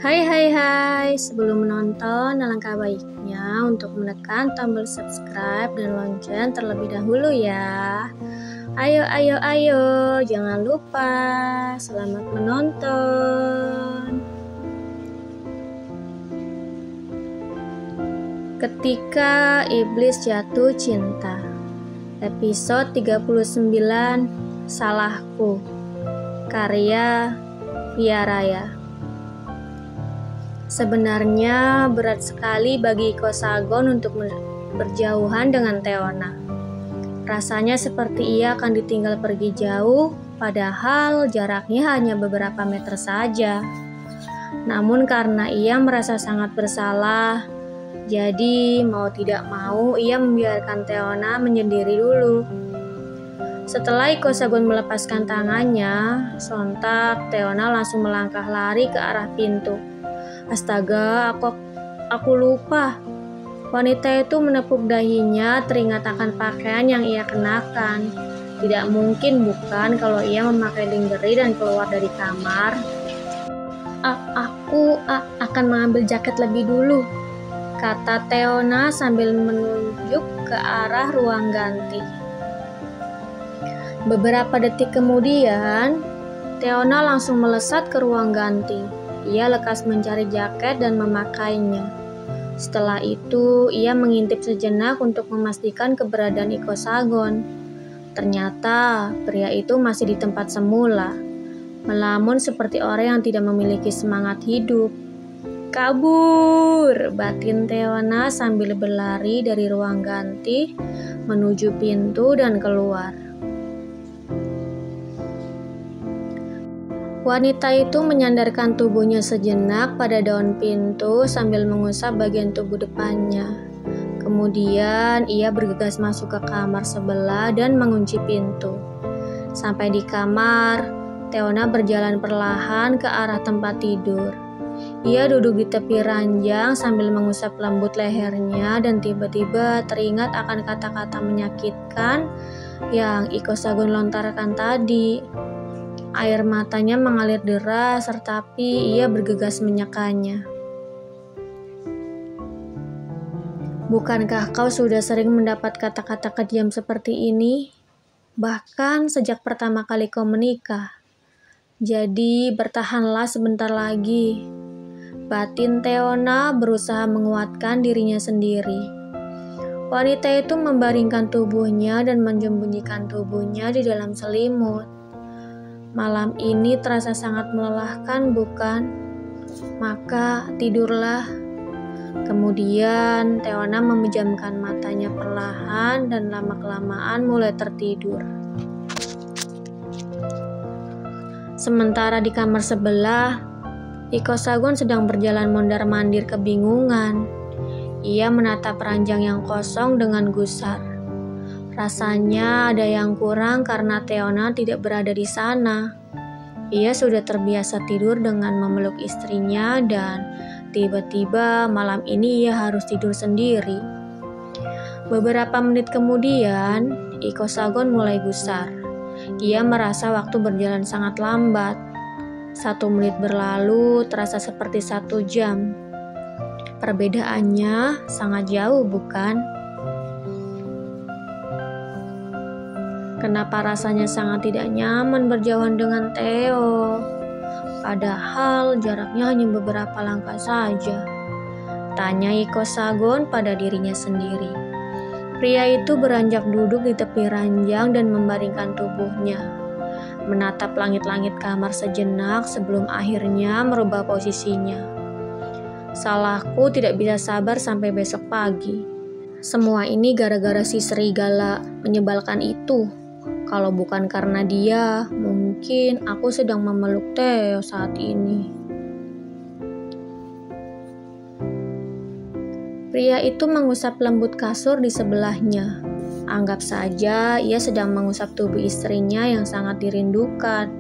Hai hai hai, sebelum menonton alangkah baiknya untuk menekan tombol subscribe dan lonceng terlebih dahulu ya. Ayo ayo ayo, jangan lupa. Selamat menonton. Ketika Iblis Jatuh Cinta, episode 39, Salahku, karya Via Raya. Sebenarnya berat sekali bagi Iko Sagon untuk berjauhan dengan Teona. Rasanya seperti ia akan ditinggal pergi jauh, padahal jaraknya hanya beberapa meter saja. Namun karena ia merasa sangat bersalah, jadi mau tidak mau ia membiarkan Teona menyendiri dulu. Setelah Iko Sagon melepaskan tangannya, sontak Teona langsung melangkah lari ke arah pintu. Astaga, aku lupa. Wanita itu menepuk dahinya teringat akan pakaian yang ia kenakan. Tidak mungkin bukan kalau ia memakai lingerie dan keluar dari kamar. Aku akan mengambil jaket lebih dulu, kata Teona sambil menunjuk ke arah ruang ganti. Beberapa detik kemudian, Teona langsung melesat ke ruang ganti. Ia lekas mencari jaket dan memakainya. Setelah itu, ia mengintip sejenak untuk memastikan keberadaan Iko Sagon. Ternyata, pria itu masih di tempat semula, melamun seperti orang yang tidak memiliki semangat hidup. Kabur, batin Teona sambil berlari dari ruang ganti menuju pintu dan keluar. Wanita itu menyandarkan tubuhnya sejenak pada daun pintu sambil mengusap bagian tubuh depannya. Kemudian ia bergegas masuk ke kamar sebelah dan mengunci pintu. Sampai di kamar, Teona berjalan perlahan ke arah tempat tidur. Ia duduk di tepi ranjang sambil mengusap lembut lehernya dan tiba-tiba teringat akan kata-kata menyakitkan yang Iko Sagon lontarkan tadi. Air matanya mengalir deras, tetapi ia bergegas menyekanya. Bukankah kau sudah sering mendapat kata-kata kejam seperti ini? Bahkan sejak pertama kali kau menikah. Jadi bertahanlah sebentar lagi. Batin Teona berusaha menguatkan dirinya sendiri. Wanita itu membaringkan tubuhnya dan menyembunyikan tubuhnya di dalam selimut. Malam ini terasa sangat melelahkan, bukan? Maka tidurlah. Kemudian Teona memejamkan matanya perlahan dan lama-kelamaan mulai tertidur. Sementara di kamar sebelah, Iko Sagon sedang berjalan mondar-mandir kebingungan. Ia menatap ranjang yang kosong dengan gusar. Rasanya ada yang kurang karena Teona tidak berada di sana. Ia sudah terbiasa tidur dengan memeluk istrinya dan tiba-tiba malam ini ia harus tidur sendiri. Beberapa menit kemudian, Iko Sagon mulai gusar. Ia merasa waktu berjalan sangat lambat. 1 menit berlalu terasa seperti 1 jam. Perbedaannya sangat jauh, bukan? Kenapa rasanya sangat tidak nyaman berjauhan dengan Theo? Padahal jaraknya hanya beberapa langkah saja. Tanya Iko Sagon pada dirinya sendiri. Pria itu beranjak duduk di tepi ranjang dan membaringkan tubuhnya. Menatap langit-langit kamar sejenak sebelum akhirnya merubah posisinya. Salahku tidak bisa sabar sampai besok pagi. Semua ini gara-gara si serigala menyebalkan itu. Kalau bukan karena dia, mungkin aku sedang memeluk Theo saat ini. Pria itu mengusap lembut kasur di sebelahnya. Anggap saja ia sedang mengusap tubuh istrinya yang sangat dirindukan.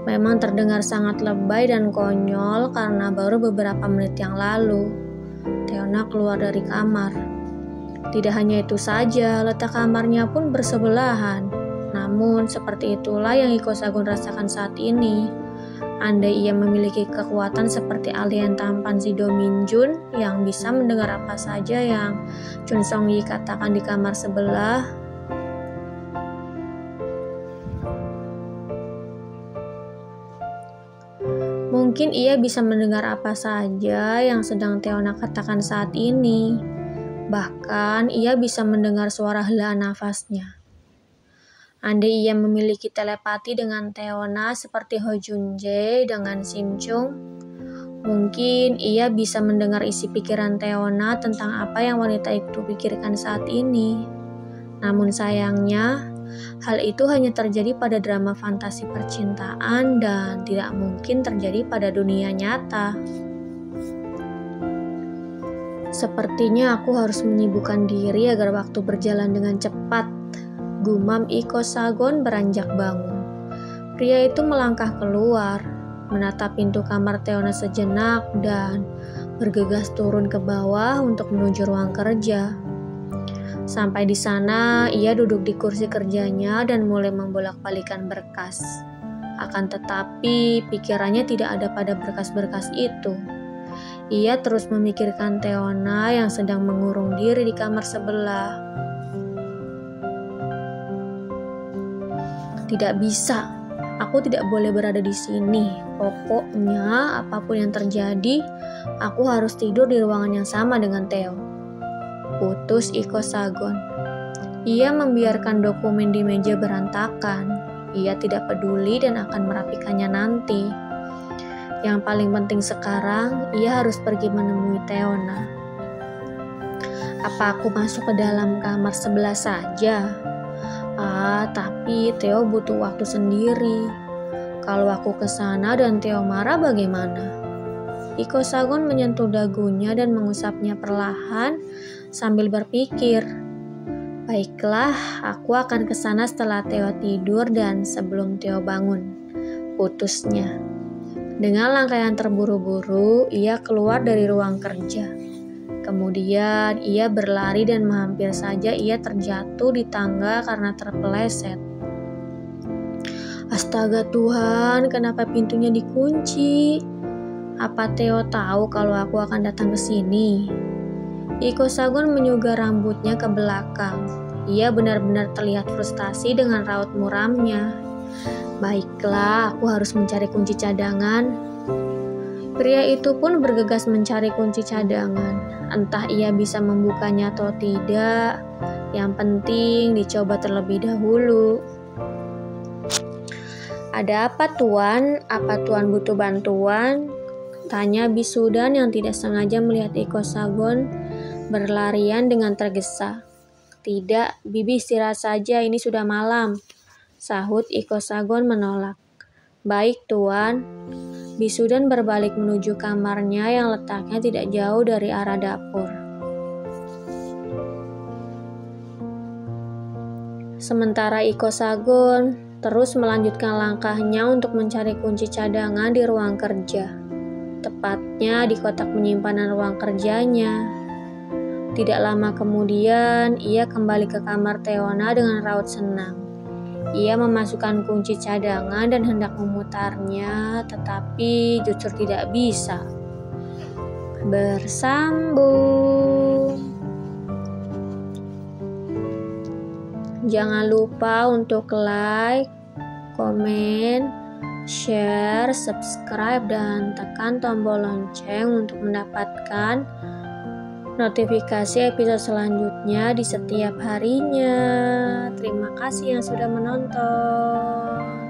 Memang terdengar sangat lebay dan konyol karena baru beberapa menit yang lalu Teona keluar dari kamar. Tidak hanya itu saja, letak kamarnya pun bersebelahan. Namun, seperti itulah yang Iko Sagon rasakan saat ini. Andai ia memiliki kekuatan seperti alien tampan si Do Min Jun yang bisa mendengar apa saja yang Chun Song Yi katakan di kamar sebelah, mungkin ia bisa mendengar apa saja yang sedang Teona katakan saat ini. Bahkan ia bisa mendengar suara hela nafasnya. Andai ia memiliki telepati dengan Teona seperti Ho Jun Jae dengan Sim Chung, mungkin ia bisa mendengar isi pikiran Teona tentang apa yang wanita itu pikirkan saat ini. Namun sayangnya, hal itu hanya terjadi pada drama fantasi percintaan dan tidak mungkin terjadi pada dunia nyata. Sepertinya aku harus menyibukkan diri agar waktu berjalan dengan cepat, gumam Iko Sagon beranjak bangun. Pria itu melangkah keluar, menatap pintu kamar Teona sejenak dan bergegas turun ke bawah untuk menuju ruang kerja. Sampai di sana, ia duduk di kursi kerjanya dan mulai membolak-balikan berkas. Akan tetapi, pikirannya tidak ada pada berkas-berkas itu. Ia terus memikirkan Teona yang sedang mengurung diri di kamar sebelah. Tidak bisa, aku tidak boleh berada di sini. Pokoknya, apapun yang terjadi, aku harus tidur di ruangan yang sama dengan Theo. Putus Iko Sagon. Ia membiarkan dokumen di meja berantakan. Ia tidak peduli dan akan merapikannya nanti. Yang paling penting sekarang, ia harus pergi menemui Teona. Apa aku masuk ke dalam kamar sebelah saja? Tapi Theo butuh waktu sendiri. Kalau aku ke sana dan Theo marah bagaimana? Iko Sagon menyentuh dagunya dan mengusapnya perlahan sambil berpikir. Baiklah, aku akan ke sana setelah Theo tidur dan sebelum Theo bangun. Putusnya. Dengan langkah yang terburu-buru, ia keluar dari ruang kerja. Kemudian ia berlari dan hampir saja ia terjatuh di tangga karena terpeleset. Astaga Tuhan, kenapa pintunya dikunci? Apa Theo tahu kalau aku akan datang ke sini? Iko Sagon menyugar rambutnya ke belakang. Ia benar-benar terlihat frustasi dengan raut muramnya. Baiklah, aku harus mencari kunci cadangan. Pria itu pun bergegas mencari kunci cadangan. Entah ia bisa membukanya atau tidak. Yang penting dicoba terlebih dahulu. Ada apa Tuan? Apa Tuan butuh bantuan? Tanya bisudan yang tidak sengaja melihat Iko Sagon berlarian dengan tergesa. Tidak, Bibi istirahat saja, ini sudah malam. Sahut Iko Sagon menolak. Baik Tuan. Bisudan berbalik menuju kamarnya yang letaknya tidak jauh dari arah dapur. Sementara Iko Sagon terus melanjutkan langkahnya untuk mencari kunci cadangan di ruang kerja. Tepatnya di kotak penyimpanan ruang kerjanya. Tidak lama kemudian, ia kembali ke kamar Teona dengan raut senang. Ia memasukkan kunci cadangan dan hendak memutarnya, tetapi justru tidak bisa. Bersambung. Jangan lupa untuk like, komen, share, subscribe, dan tekan tombol lonceng untuk mendapatkan notifikasi episode selanjutnya di setiap harinya. Terima kasih yang sudah menonton.